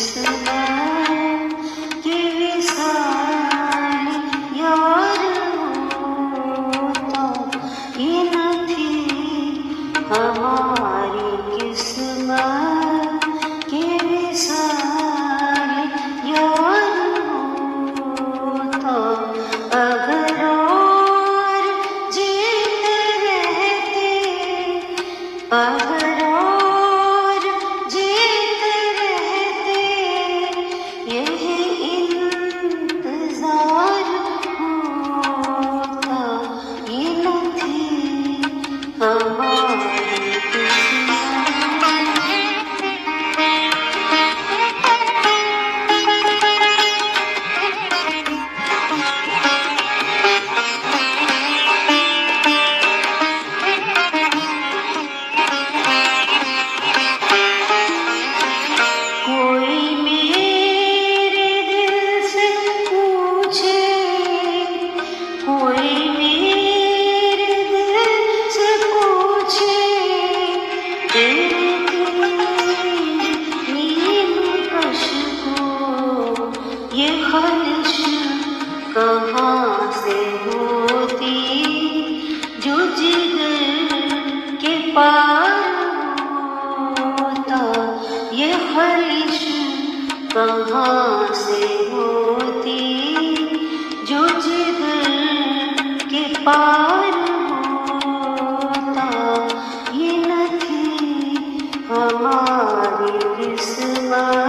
किस्मत के विशाल यार होता ये નથી हमारी किस्मत के विशाल यार होता अगर और जीते रहते अगर और जीते रहते यही इंतजार होता ये નથી हमारी कोई मेरे दिल से पूछे कोई मेरे दिल से पूछे तेरे नीम कश को ये ख्वाहिश कहाँ से होती जो जिगर के पार होता ये ख्वाहिश कहाँ से होती जो जिगर के पार होता ये નથી हमारी किस्मत